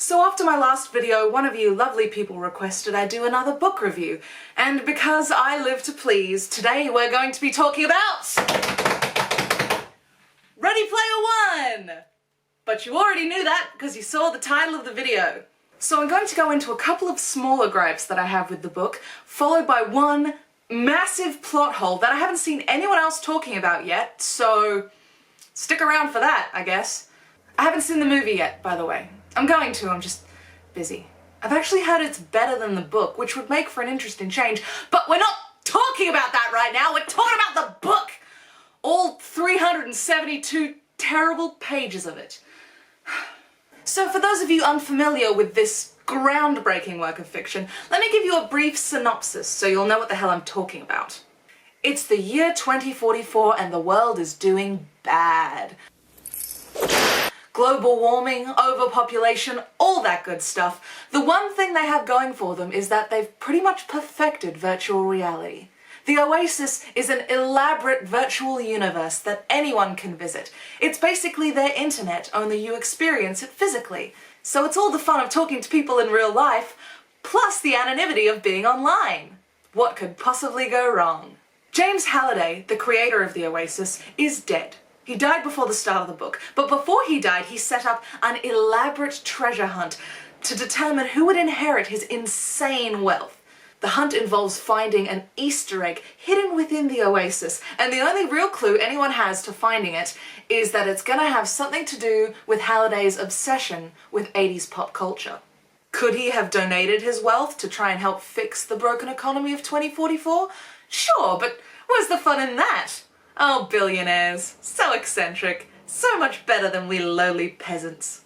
So after my last video, one of you lovely people requested I do another book review, and because I live to please, today we're going to be talking about Ready Player One! But you already knew that because you saw the title of the video. So I'm going to go into a couple of smaller gripes that I have with the book, followed by one massive plot hole that I haven't seen anyone else talking about yet, so stick around for that, I guess. I haven't seen the movie yet, by the way. I'm going to, I'm just busy. I've actually heard it's better than the book, which would make for an interesting change, but we're not talking about that right now, we're talking about the book! All 372 terrible pages of it. So for those of you unfamiliar with this groundbreaking work of fiction, let me give you a brief synopsis so you'll know what the hell I'm talking about. It's the year 2044 and the world is doing bad. Global warming, overpopulation, all that good stuff. The one thing they have going for them is that they've pretty much perfected virtual reality. The Oasis is an elaborate virtual universe that anyone can visit. It's basically their internet, only you experience it physically. So it's all the fun of talking to people in real life, plus the anonymity of being online. What could possibly go wrong? James Halliday, the creator of the Oasis, is dead. He died before the start of the book, but before he died he set up an elaborate treasure hunt to determine who would inherit his insane wealth. The hunt involves finding an Easter egg hidden within the Oasis, and the only real clue anyone has to finding it is that it's gonna have something to do with Halliday's obsession with 80s pop culture. Could he have donated his wealth to try and help fix the broken economy of 2044? Sure, but where's the fun in that? Oh, billionaires. So eccentric. So much better than we lowly peasants.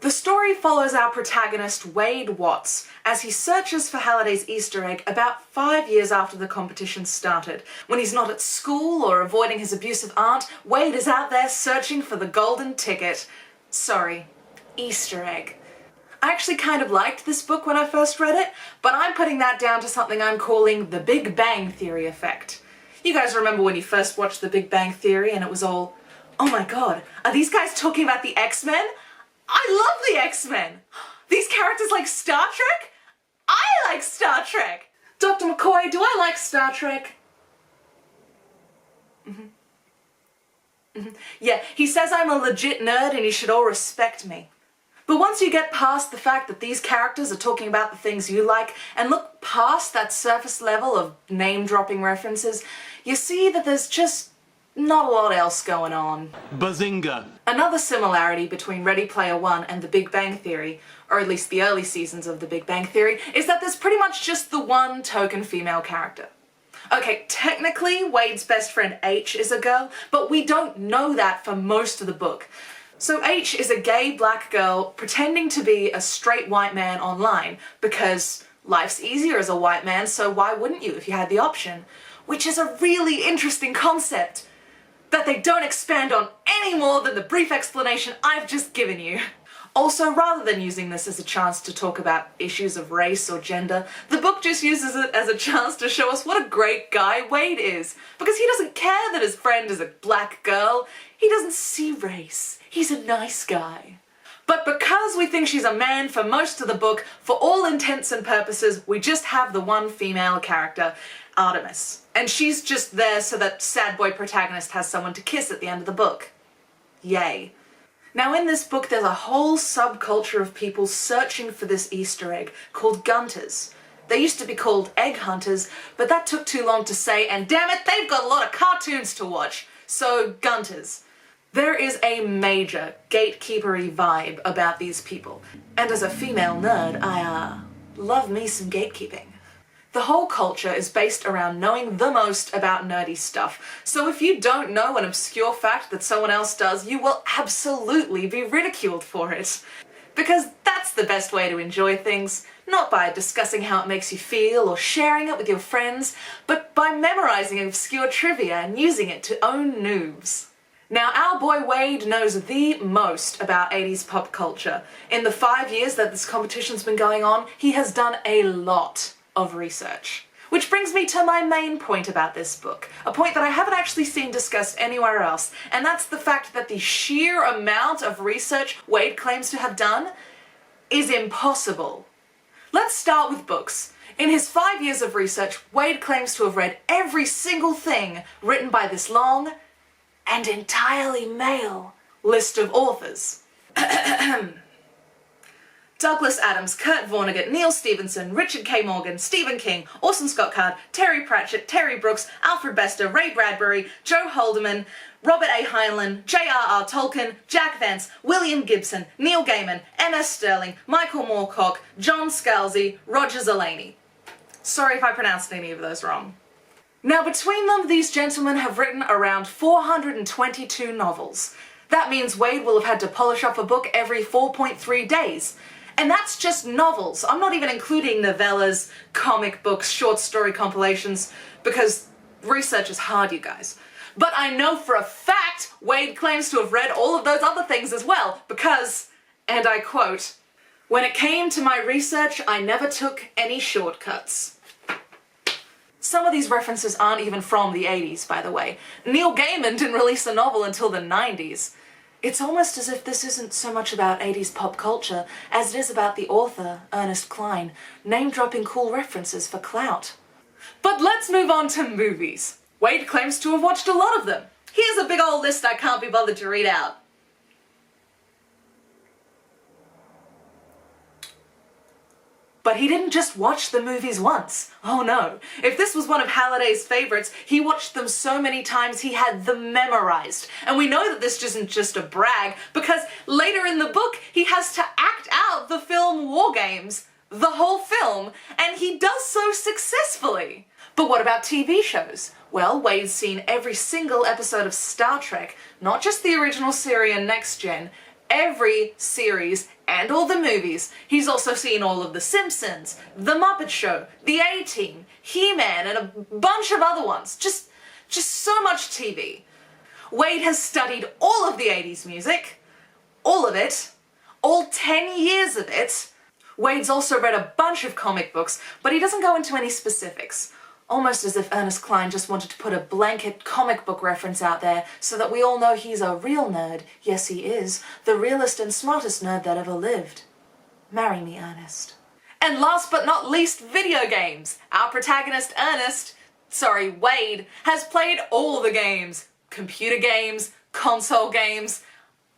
The story follows our protagonist, Wade Watts, as he searches for Halliday's Easter egg about 5 years after the competition started. When he's not at school or avoiding his abusive aunt, Wade is out there searching for the golden ticket. Sorry, Easter egg. I actually kind of liked this book when I first read it, but I'm putting that down to something I'm calling the Big Bang Theory effect. You guys remember when you first watched The Big Bang Theory and it was all, oh my god, are these guys talking about the X-Men? I love the X-Men! These characters like Star Trek? I like Star Trek! Dr. McCoy, do I like Star Trek? Yeah, he says I'm a legit nerd and you should all respect me. But once you get past the fact that these characters are talking about the things you like and look past that surface level of name-dropping references, you see that there's just not a lot else going on. Bazinga! Another similarity between Ready Player One and The Big Bang Theory, or at least the early seasons of The Big Bang Theory, is that there's pretty much just the one token female character. Okay, technically Wade's best friend H is a girl, but we don't know that for most of the book. So H is a gay black girl pretending to be a straight white man online, because life's easier as a white man, so why wouldn't you if you had the option? Which is a really interesting concept that they don't expand on any more than the brief explanation I've just given you. Also, rather than using this as a chance to talk about issues of race or gender, the book just uses it as a chance to show us what a great guy Wade is. Because he doesn't care that his friend is a black girl. He doesn't see race. He's a nice guy. But because we think she's a man for most of the book, for all intents and purposes, we just have the one female character, Artemis. And she's just there so that sad boy protagonist has someone to kiss at the end of the book. Yay. Now in this book there's a whole subculture of people searching for this Easter egg called Gunters. They used to be called egg hunters, but that took too long to say, and damn it, they've got a lot of cartoons to watch. So Gunters. There is a major gatekeepery vibe about these people. And as a female nerd, I love me some gatekeeping. The whole culture is based around knowing the most about nerdy stuff, so if you don't know an obscure fact that someone else does, you will absolutely be ridiculed for it. Because that's the best way to enjoy things, not by discussing how it makes you feel or sharing it with your friends, but by memorizing obscure trivia and using it to own noobs. Now, our boy Wade knows the most about 80s pop culture. In the 5 years that this competition's been going on, he has done a lot of research. Which brings me to my main point about this book, a point that I haven't actually seen discussed anywhere else, and that's the fact that the sheer amount of research Wade claims to have done is impossible. Let's start with books. In his 5 years of research, Wade claims to have read every single thing written by this long and entirely male list of authors. Douglas Adams, Kurt Vonnegut, Neil Stephenson, Richard K. Morgan, Stephen King, Orson Scott Card, Terry Pratchett, Terry Brooks, Alfred Bester, Ray Bradbury, Joe Haldeman, Robert A. Heinlein, J.R.R. Tolkien, Jack Vance, William Gibson, Neil Gaiman, M.S. Sterling, Michael Moorcock, John Scalzi, Roger Zelazny. Sorry if I pronounced any of those wrong. Now, between them, these gentlemen have written around 422 novels. That means Wade will have had to polish off a book every 4.3 days. And that's just novels. I'm not even including novellas, comic books, short story compilations, because research is hard, you guys. But I know for a fact Wade claims to have read all of those other things as well, because, and I quote, "When it came to my research, I never took any shortcuts." Some of these references aren't even from the 80s, by the way. Neil Gaiman didn't release a novel until the 90s. It's almost as if this isn't so much about 80s pop culture as it is about the author, Ernest Cline, name-dropping cool references for clout. But let's move on to movies. Wade claims to have watched a lot of them. Here's a big old list I can't be bothered to read out. But he didn't just watch the movies once. Oh no. If this was one of Halliday's favorites, he watched them so many times he had them memorized. And we know that this isn't just a brag, because later in the book, he has to act out the film War Games, the whole film, and he does so successfully. But what about TV shows? Well, Wade's seen every single episode of Star Trek, not just the original series and Next Gen, every series and all the movies. He's also seen all of The Simpsons, The Muppet Show, The A-Team, He-Man, and a bunch of other ones. Just so much TV. Wade has studied all of the 80s music, all of it, all 10 years of it. Wade's also read a bunch of comic books, but he doesn't go into any specifics. Almost as if Ernest Cline just wanted to put a blanket comic book reference out there so that we all know he's a real nerd. Yes, he is. The realest and smartest nerd that ever lived. Marry me, Ernest. And last but not least, video games. Our protagonist, Wade, has played all the games. Computer games, console games,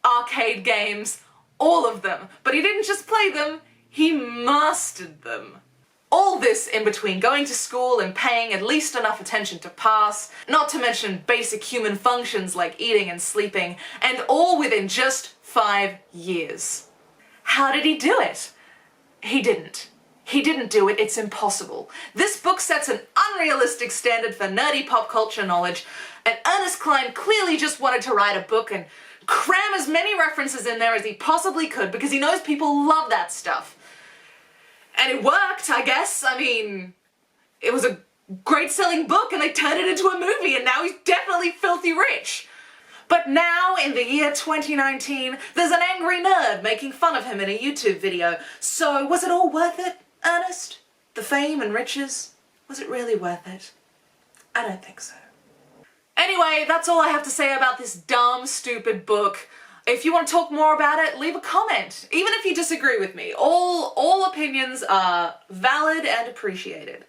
arcade games, all of them. But he didn't just play them, he mastered them. All this in between going to school and paying at least enough attention to pass, not to mention basic human functions like eating and sleeping, and all within just 5 years. How did he do it? He didn't. He didn't do it, it's impossible. This book sets an unrealistic standard for nerdy pop culture knowledge, and Ernest Cline clearly just wanted to write a book and cram as many references in there as he possibly could because he knows people love that stuff. And it worked, I guess. I mean, it was a great selling book and they turned it into a movie and now he's definitely filthy rich. But now, in the year 2019, there's an angry nerd making fun of him in a YouTube video. So, was it all worth it, Ernest? The fame and riches? Was it really worth it? I don't think so. Anyway, that's all I have to say about this dumb, stupid book. If you want to talk more about it, leave a comment. Even if you disagree with me. All opinions are valid and appreciated.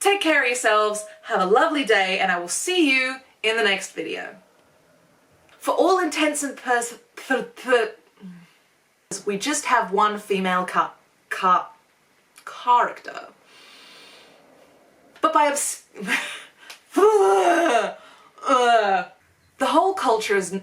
Take care of yourselves, have a lovely day, and I will see you in the next video. For all intents and we just have one female character. But by the whole culture is